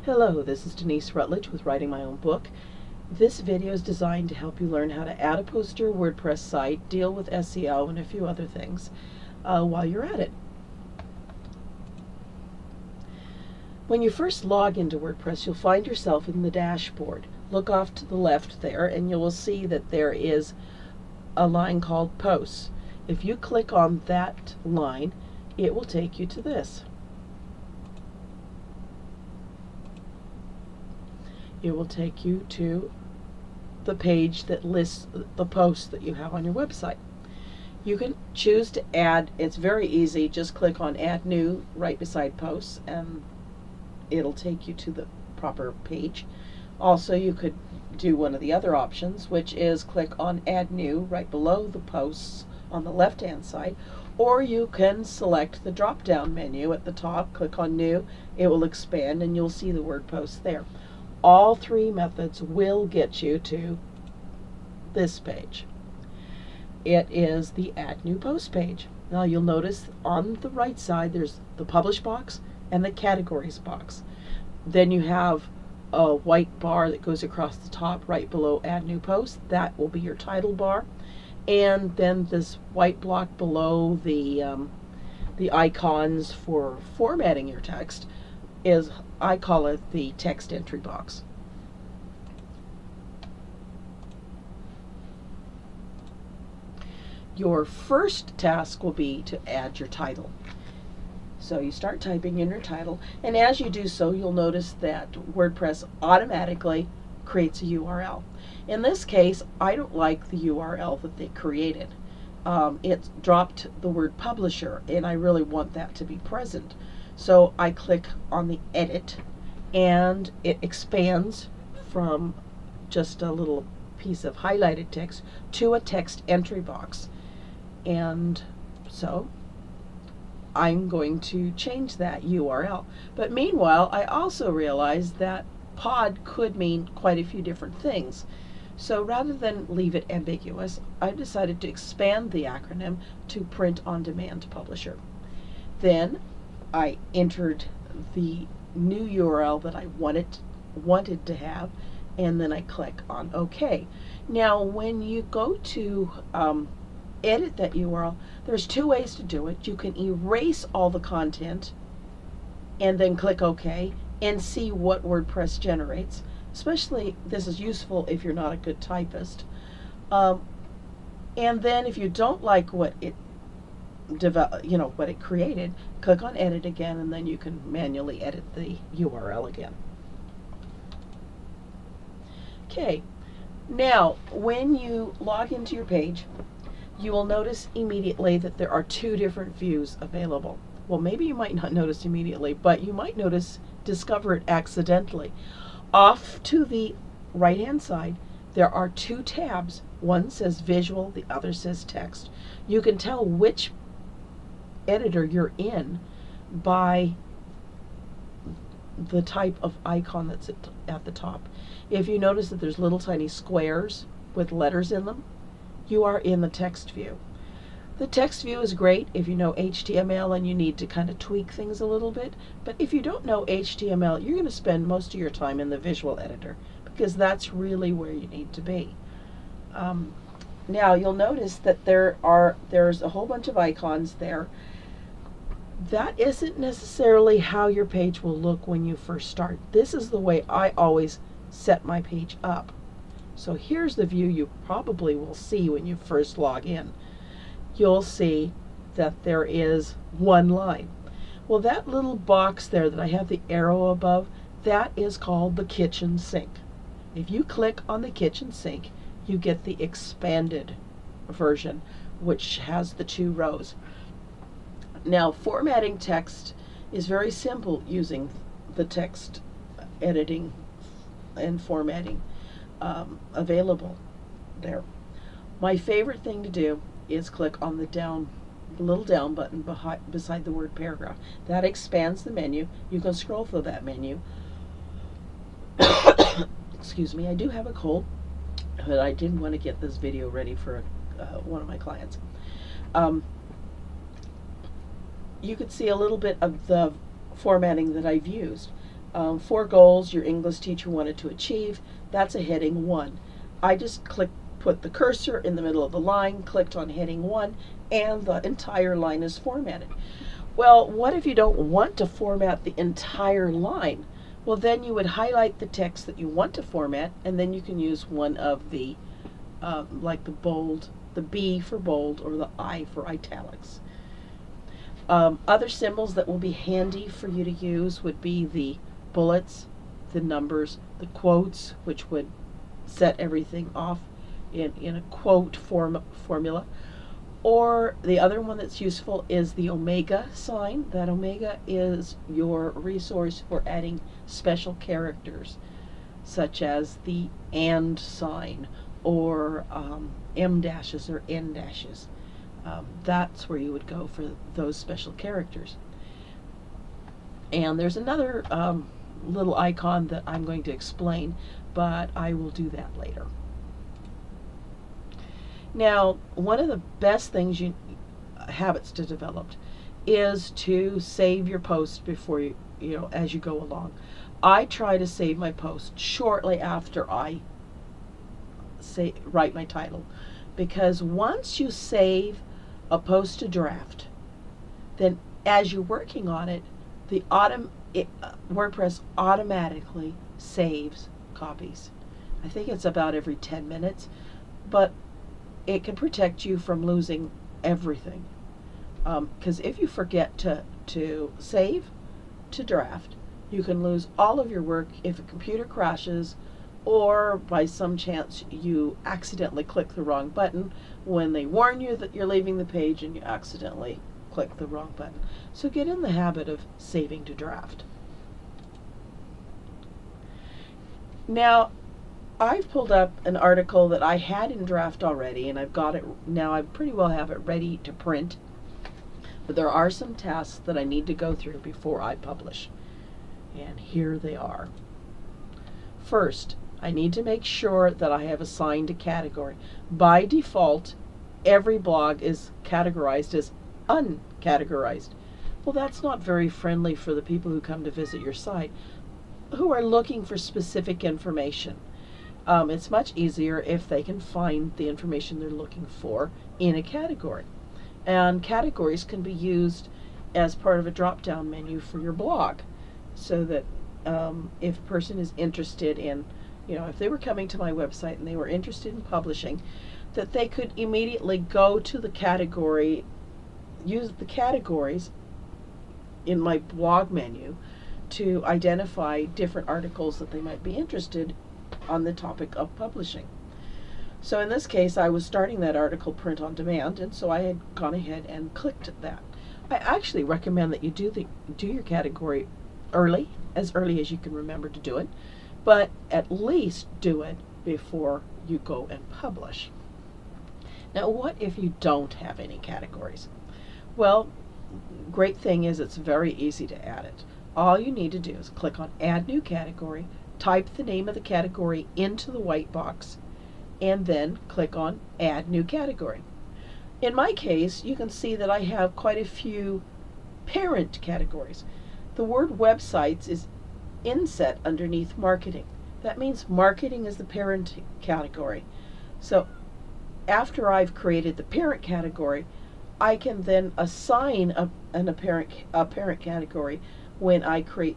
Hello, this is Denise Rutledge with Writing My Own Book. This video is designed to help you learn how to add a post to your WordPress site, deal with SEO, and a few other things while you're at it. When you first log into WordPress, you'll find yourself in the dashboard. Look off to the left there, and you will see that there is a line called Posts. If you click on that line, it will take you to this. It will take you to the page that lists the posts that you have on your website. You can choose to add. It's very easy. Just click on Add New right beside Posts and it'll take you to the proper page. Also, you could do one of the other options, which is click on Add New right below the posts on the left hand side, or you can select the drop down menu at the top, click on New, it will expand and you'll see the word Post there. All three methods will get you to this page. It is the Add New Post page. Now you'll notice on the right side there's the Publish box and the Categories box. Then you have a white bar that goes across the top right below Add New Post. That will be your title bar. And then this white block below the icons for formatting your text is, I call it the text entry box. Your first task will be to add your title. So you start typing in your title, and as you do so, you'll notice that WordPress automatically creates a URL. In this case, I don't like the URL that they created. It dropped the word publisher, and I really want that to be present. So I click on the edit and it expands from just a little piece of highlighted text to a text entry box. And so I'm going to change that URL. But meanwhile, I also realized that pod could mean quite a few different things. So rather than leave it ambiguous, I've decided to expand the acronym to Print on Demand Publisher. Then I entered the new URL that I wanted to have, and then I click on OK. Now when you go to edit that URL, there's two ways to do it. You can erase all the content and then click OK and see what WordPress generates. Especially this is useful if you're not a good typist. And then if you don't like what it what it created, click on edit again, and then you can manually edit the URL again. Okay, now when you log into your page, you will notice immediately that there are two different views available. Well, maybe you might not notice immediately, but you might discover it accidentally. Off to the right hand side, there are two tabs. One says visual, the other says text. You can tell which editor you're in by the type of icon that's at the top. If you notice that there's little tiny squares with letters in them, you are in the text view. The text view is great if you know HTML and you need to kind of tweak things a little bit, but if you don't know HTML, you're going to spend most of your time in the visual editor because that's really where you need to be. Now you'll notice that there's a whole bunch of icons there. That isn't necessarily how your page will look when you first start. This is the way I always set my page up. So here's the view you probably will see when you first log in. You'll see that there is one line. Well, that little box there that I have the arrow above, that is called the kitchen sink. If you click on the kitchen sink, you get the expanded version, which has the two rows. Now, formatting text is very simple using the text editing and formatting available there. My favorite thing to do is click on the little down button beside the word paragraph. That expands the menu. You can scroll through that menu. Excuse me, I do have a cold, but I didn't want to get this video ready for one of my clients. You could see a little bit of the formatting that I've used. 4 goals your English teacher wanted to achieve. That's a heading 1. I just put the cursor in the middle of the line, clicked on heading 1, and the entire line is formatted. Well, what if you don't want to format the entire line? Well, then you would highlight the text that you want to format, and then you can use one of the, like the B for bold or the I for italics. Other symbols that will be handy for you to use would be the bullets, the numbers, the quotes, which would set everything off in a quote formula. Or the other one that's useful is the omega sign. That omega is your resource for adding special characters, such as the and sign or M dashes or N dashes. That's where you would go for those special characters. And there's another little icon that I'm going to explain, but I will do that later. Now, one of the best habits to develop is to save your post before as you go along. I try to save my post shortly after I write my title, because once you save a post to draft, then as you're working on it, WordPress automatically saves copies. I think it's about every 10 minutes, but it can protect you from losing everything. Because if you forget to save to draft, you can lose all of your work if a computer crashes, or by some chance you accidentally click the wrong button when they warn you that you're leaving the page and you accidentally click the wrong button. So get in the habit of saving to draft. Now, I've pulled up an article that I had in draft already, and I've got it now. I pretty well have it ready to print, but there are some tasks that I need to go through before I publish, and here they are. First, I need to make sure that I have assigned a category. By default, every blog is categorized as uncategorized. Well, that's not very friendly for the people who come to visit your site, who are looking for specific information. It's much easier if they can find the information they're looking for in a category. And categories can be used as part of a drop-down menu for your blog, so that if a person is interested in, if they were coming to my website and they were interested in publishing, that they could immediately go to the category, use the categories in my blog menu to identify different articles that they might be interested on the topic of publishing. So in this case, I was starting that article print on demand, and so I had gone ahead and clicked that. I actually recommend that you do your category as early as you can remember to do it, but at least do it before you go and publish. Now, what if you don't have any categories? Well, great thing is it's very easy to add it. All you need to do is click on Add New Category, type the name of the category into the white box, and then click on Add New Category. In my case, you can see that I have quite a few parent categories. The word websites is inset underneath marketing. That means marketing is the parent category. So after I've created the parent category, I can then assign a parent category when I create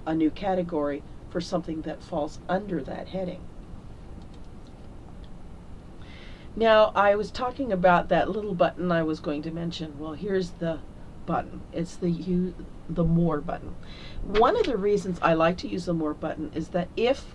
a new category for something that falls under that heading. Now, I was talking about that little button I was going to mention. Well, here's the button. It's the More button. One of the reasons I like to use the More button is that if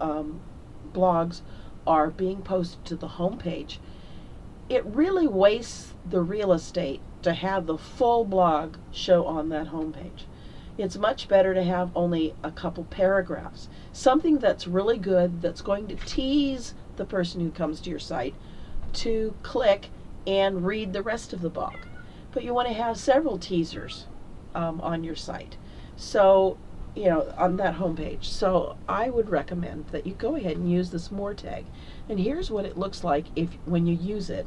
blogs are being posted to the home page, it really wastes the real estate to have the full blog show on that home page. It's much better to have only a couple paragraphs, something that's really good, that's going to tease the person who comes to your site to click and read the rest of the blog. But you want to have several teasers on your site, so on that home page. So I would recommend that you go ahead and use this More tag. And here's what it looks like when you use it.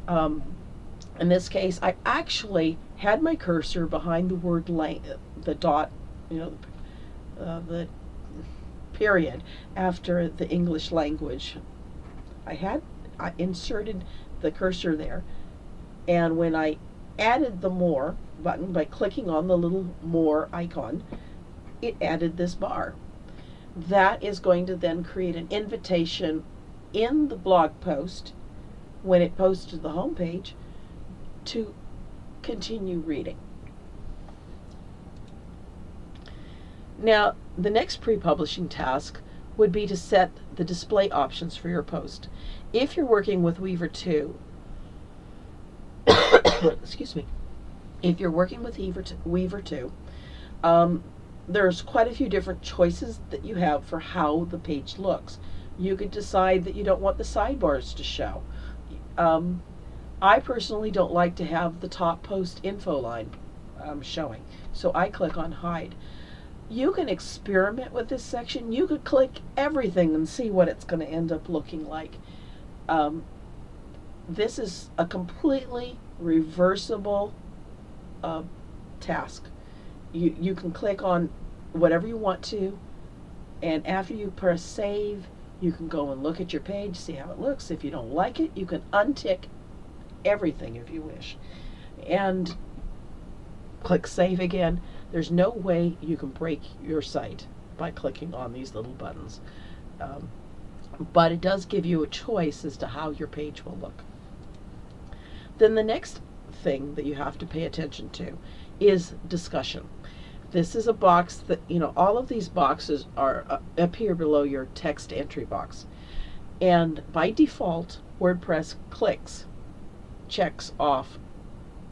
In this case, I actually had my cursor behind the word the dot, the period after the English language. I inserted the cursor there, and when I added the more button by clicking on the little more icon, it added this bar. That is going to then create an invitation in the blog post when it posts to the home page to continue reading. Now, the next pre-publishing task would be to set the display options for your post. If you're working with Weaver 2, excuse me, if you're working with Weaver 2, there's quite a few different choices that you have for how the page looks. You could decide that you don't want the sidebars to show. I personally don't like to have the top post info line showing, so I click on hide. You can experiment with this section. You could click everything and see what it's going to end up looking like. This is a completely reversible task. You can click on whatever you want to, and after you press save, you can go and look at your page, see how it looks. If you don't like it, you can untick everything if you wish, and click save again. There's no way you can break your site by clicking on these little buttons, but it does give you a choice as to how your page will look. Then the next thing that you have to pay attention to is discussion. This is a box that, all of these boxes are appear below your text entry box, and by default WordPress checks off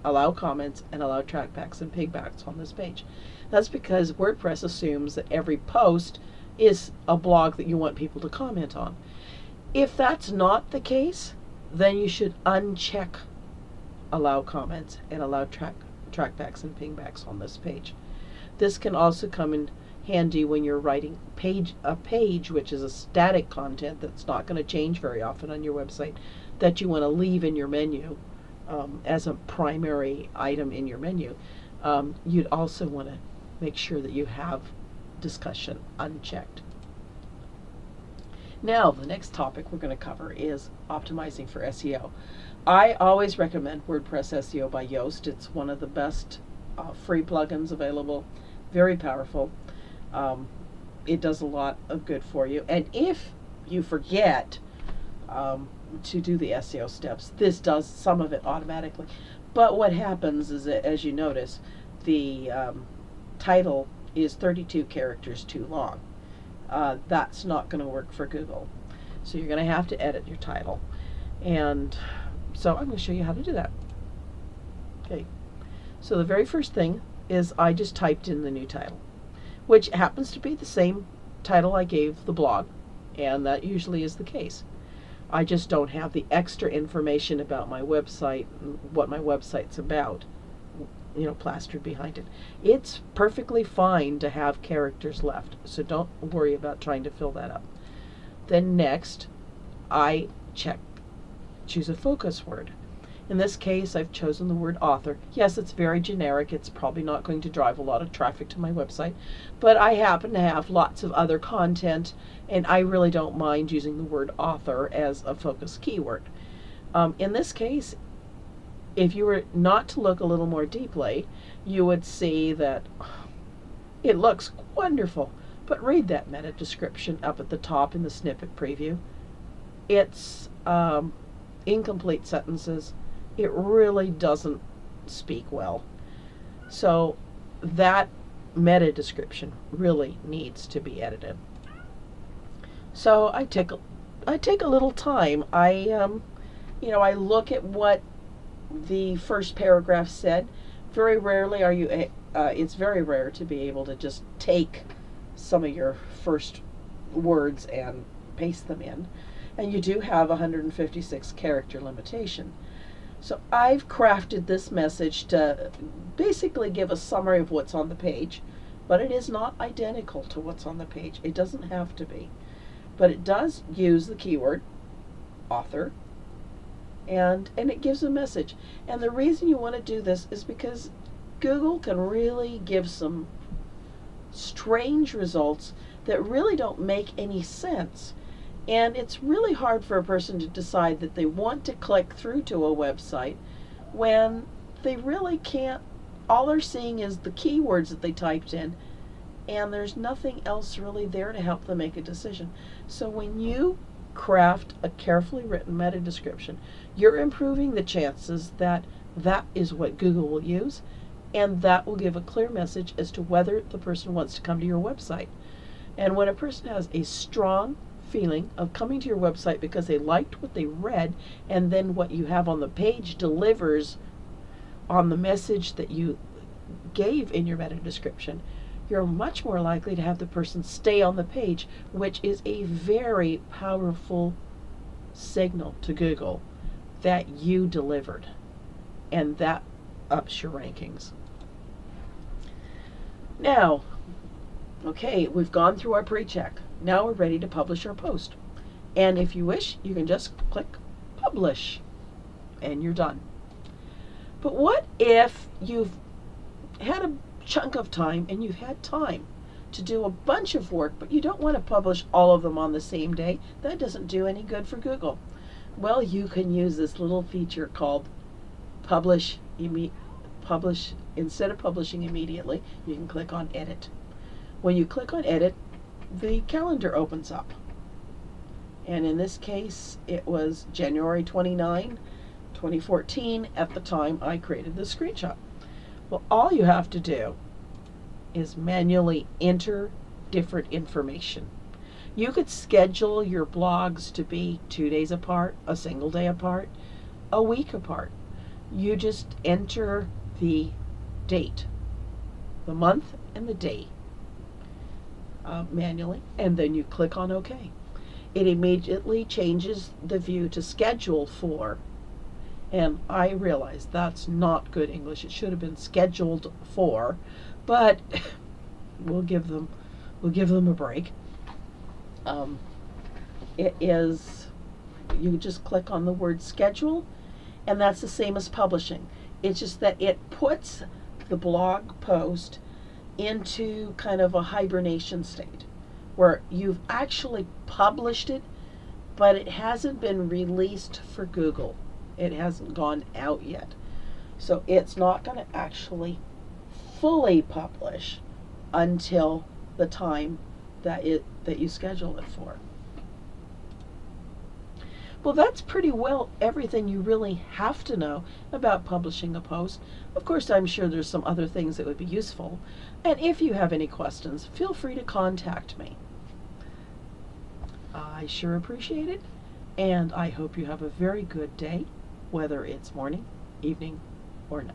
allow comments and allow trackbacks and pigbacks on this page. That's because WordPress assumes that every post is a blog that you want people to comment on. If that's not the case, then you should uncheck allow comments and allow trackbacks and pingbacks on this page. This can also come in handy when you're writing a page which is a static content that's not going to change very often on your website, that you want to leave in your menu as a primary item in your menu. You'd also want to make sure that you have discussion unchecked. Now, the next topic we're going to cover is optimizing for SEO. I always recommend WordPress SEO by Yoast. It's one of the best free plugins available, very powerful. It does a lot of good for you. And if you forget to do the SEO steps, this does some of it automatically. But what happens is that, as you notice, the title is 32 characters too long. That's not going to work for Google. So you're going to have to edit your title. And so I'm going to show you how to do that. Okay. So the very first thing is I just typed in the new title, which happens to be the same title I gave the blog, and that usually is the case. I just don't have the extra information about my website, what my website's about, plastered behind it. It's perfectly fine to have characters left, so don't worry about trying to fill that up. Then next, I choose a focus word. In this case, I've chosen the word author. Yes, it's very generic. It's probably not going to drive a lot of traffic to my website, but I happen to have lots of other content, and I really don't mind using the word author as a focus keyword. In this case, if you were not to look a little more deeply, you would see that it looks wonderful, but read that meta description up at the top in the snippet preview. It's incomplete sentences. It really doesn't speak well. So that meta description really needs to be edited. So I take a little time. I look at what the first paragraph said. Very rarely it's very rare to be able to just take some of your first words and paste them in. And you do have a 156 character limitation. So I've crafted this message to basically give a summary of what's on the page, but it is not identical to what's on the page. It doesn't have to be. But it does use the keyword author, and it gives a message. And the reason you want to do this is because Google can really give some strange results that really don't make any sense. And it's really hard for a person to decide that they want to click through to a website when they really can't. All they're seeing is the keywords that they typed in, and there's nothing else really there to help them make a decision. So when you craft a carefully written meta description, you're improving the chances that that is what Google will use, and that will give a clear message as to whether the person wants to come to your website. And when a person has a strong feeling of coming to your website because they liked what they read, and then what you have on the page delivers on the message that you gave in your meta description, you're much more likely to have the person stay on the page, which is a very powerful signal to Google that you delivered, and that ups your rankings. Now, okay, we've gone through our pre-check. Now we're ready to publish our post. And if you wish, you can just click publish and you're done. But what if you've had a chunk of time and you've had time to do a bunch of work, but you don't want to publish all of them on the same day? That doesn't do any good for Google. Well, you can use this little feature called publish. Instead of publishing immediately, you can click on edit. When you click on edit, the calendar opens up. And in this case, it was January 29, 2014 at the time I created the screenshot. Well, all you have to do is manually enter different information. You could schedule your blogs to be 2 days apart, a single day apart, a week apart. You just enter the date, the month and the day manually, and then you click on OK. It immediately changes the view to schedule for, and I realize that's not good English. It should have been scheduled for, but we'll give them a break. It is, you just click on the word schedule, and that's the same as publishing. It's just that it puts the blog post into kind of a hibernation state where you've actually published it, but it hasn't been released for Google. It hasn't gone out yet. So it's not going to actually fully publish until the time that you schedule it for. Well, that's pretty well everything you really have to know about publishing a post. Of course, I'm sure there's some other things that would be useful. And if you have any questions, feel free to contact me. I sure appreciate it, and I hope you have a very good day, whether it's morning, evening, or night.